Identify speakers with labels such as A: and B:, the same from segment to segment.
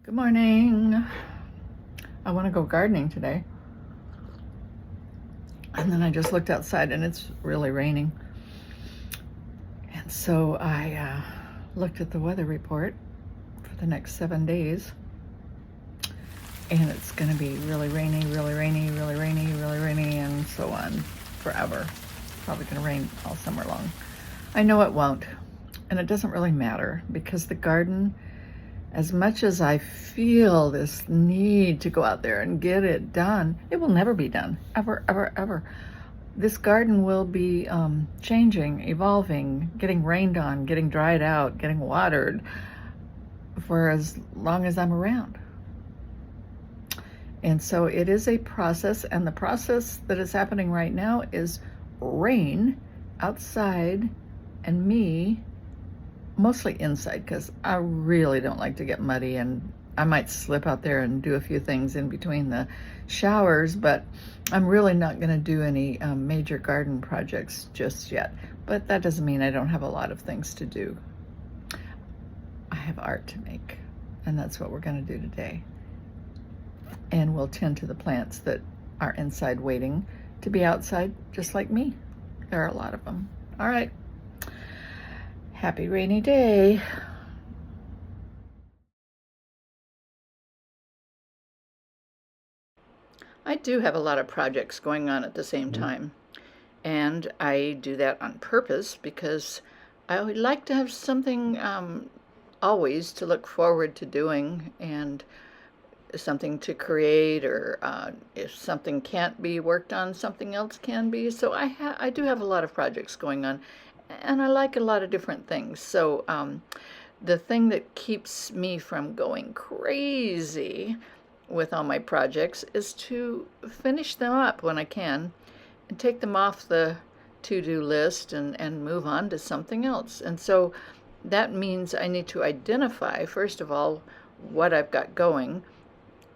A: Good morning. I want to go gardening today. And then I just looked outside and it's really raining. And so I looked at the weather report for the next 7 days. And it's going to be really rainy, really rainy, really rainy, really rainy, and so on forever. Probably going to rain all summer long. I know it won't. And it doesn't really matter because the garden, as much as I feel this need to go out there and get it done, it will never be done, ever, ever, ever. This garden will be changing, evolving, getting rained on, getting dried out, getting watered for as long as I'm around. And so it is a process, and the process that is happening right now is rain outside and me mostly inside, because I really don't like to get muddy, and I might slip out there and do a few things in between the showers, but I'm really not going to do any major garden projects just yet. But that doesn't mean I don't have a lot of things to do. I have art to make, and that's what we're going to do today. And we'll tend to the plants that are inside waiting to be outside, just like me. There are a lot of them. All right. Happy rainy day. I do have a lot of projects going on at the same time, and I do that on purpose because I would like to have something always to look forward to doing, and something to create, or if something can't be worked on, something else can be. So I do have a lot of projects going on, and I like a lot of different things. So the thing that keeps me from going crazy with all my projects is to finish them up when I can and take them off the to-do list and move on to something else. And so that means I need to identify, first of all, what I've got going,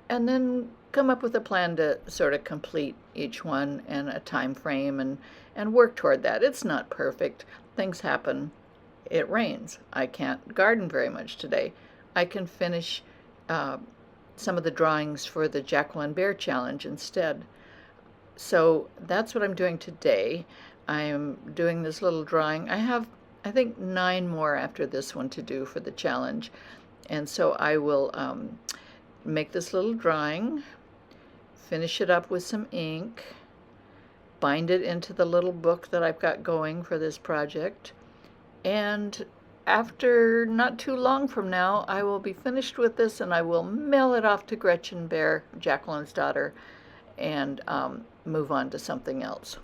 A: and then come up with a plan to sort of complete each one and a time frame, and work toward that. It's not perfect. Things happen. It rains. I can't garden very much today. I can finish some of the drawings for the Jacqueline Baer challenge instead. So that's what I'm doing today. I am doing this little drawing. I have, I think, 9 more after this one to do for the challenge. And so I will make this little drawing, finish it up with some ink, bind it into the little book that I've got going for this project, and after not too long from now, I will be finished with this, and I will mail it off to Gretchen Baer, Jacqueline's daughter, and move on to something else.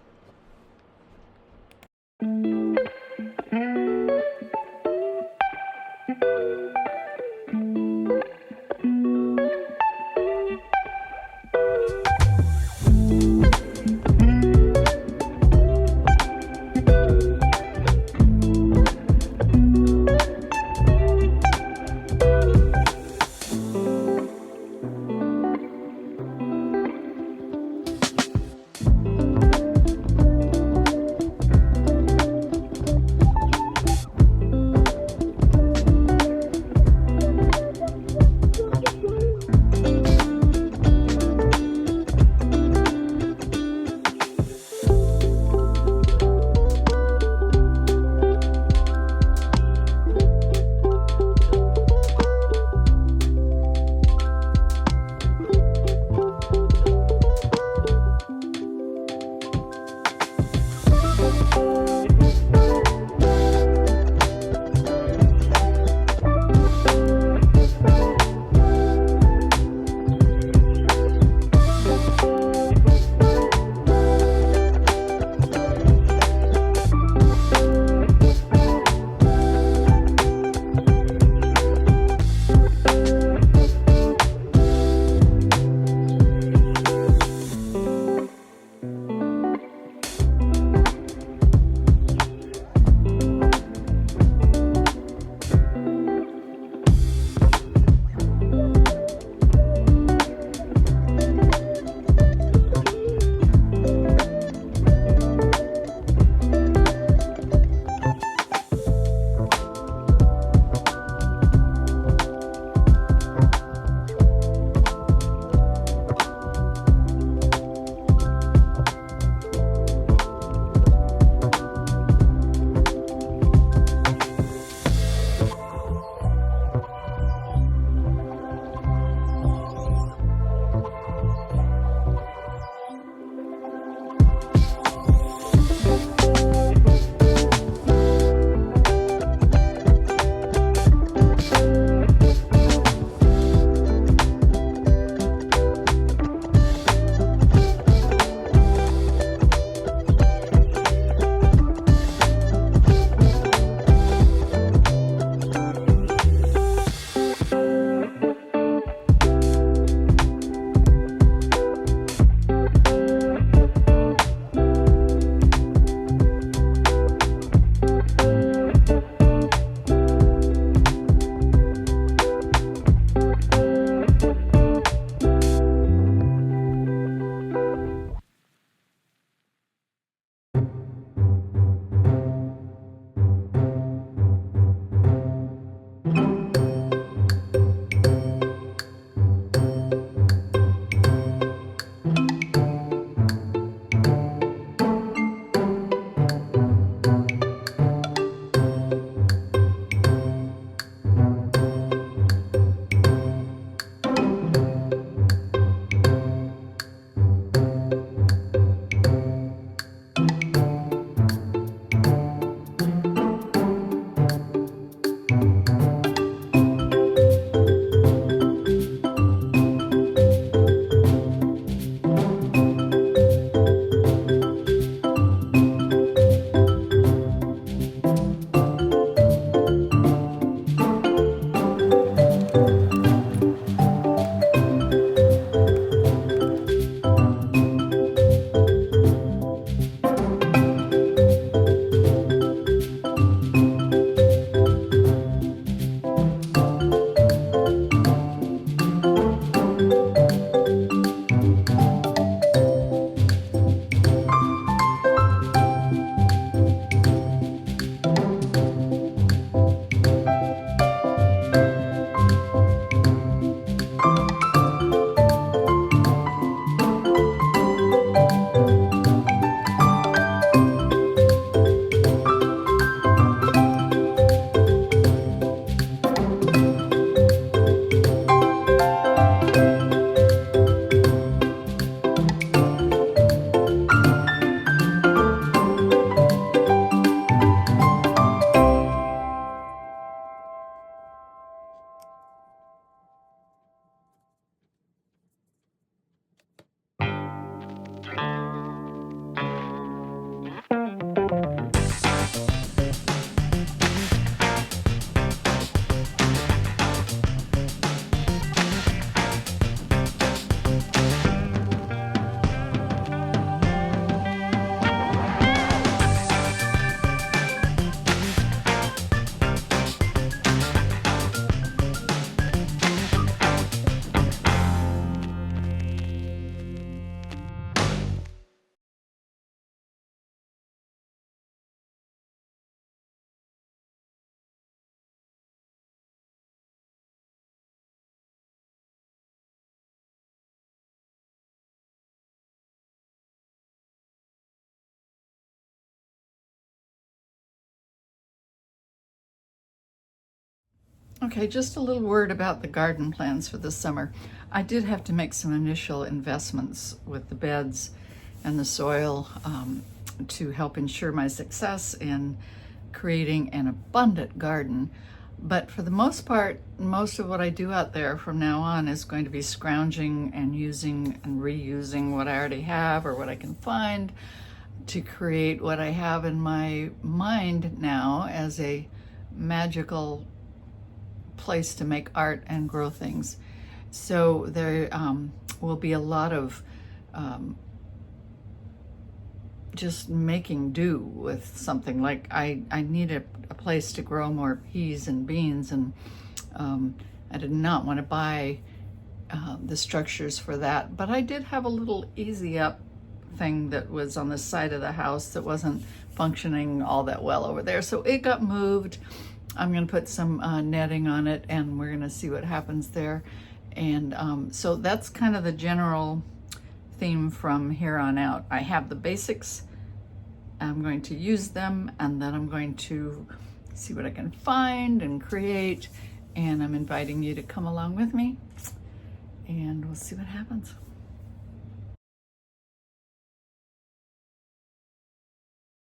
A: Okay, just a little word about the garden plans for this summer. I did have to make some initial investments with the beds and the soil to help ensure my success in creating an abundant garden. But for the most part, most of what I do out there from now on is going to be scrounging and using and reusing what I already have or what I can find to create what I have in my mind now as a magical place to make art and grow things. So there will be a lot of just making do with something. Like I need a place to grow more peas and beans, and I did not want to buy the structures for that, but I did have a little easy up thing that was on the side of the house that wasn't functioning all that well over there, so it got moved. I'm going to put some netting on it, and we're going to see what happens there. And so that's kind of the general theme from here on out. I have the basics. I'm going to use them, and then I'm going to see what I can find and create. And I'm inviting you to come along with me, and we'll see what happens.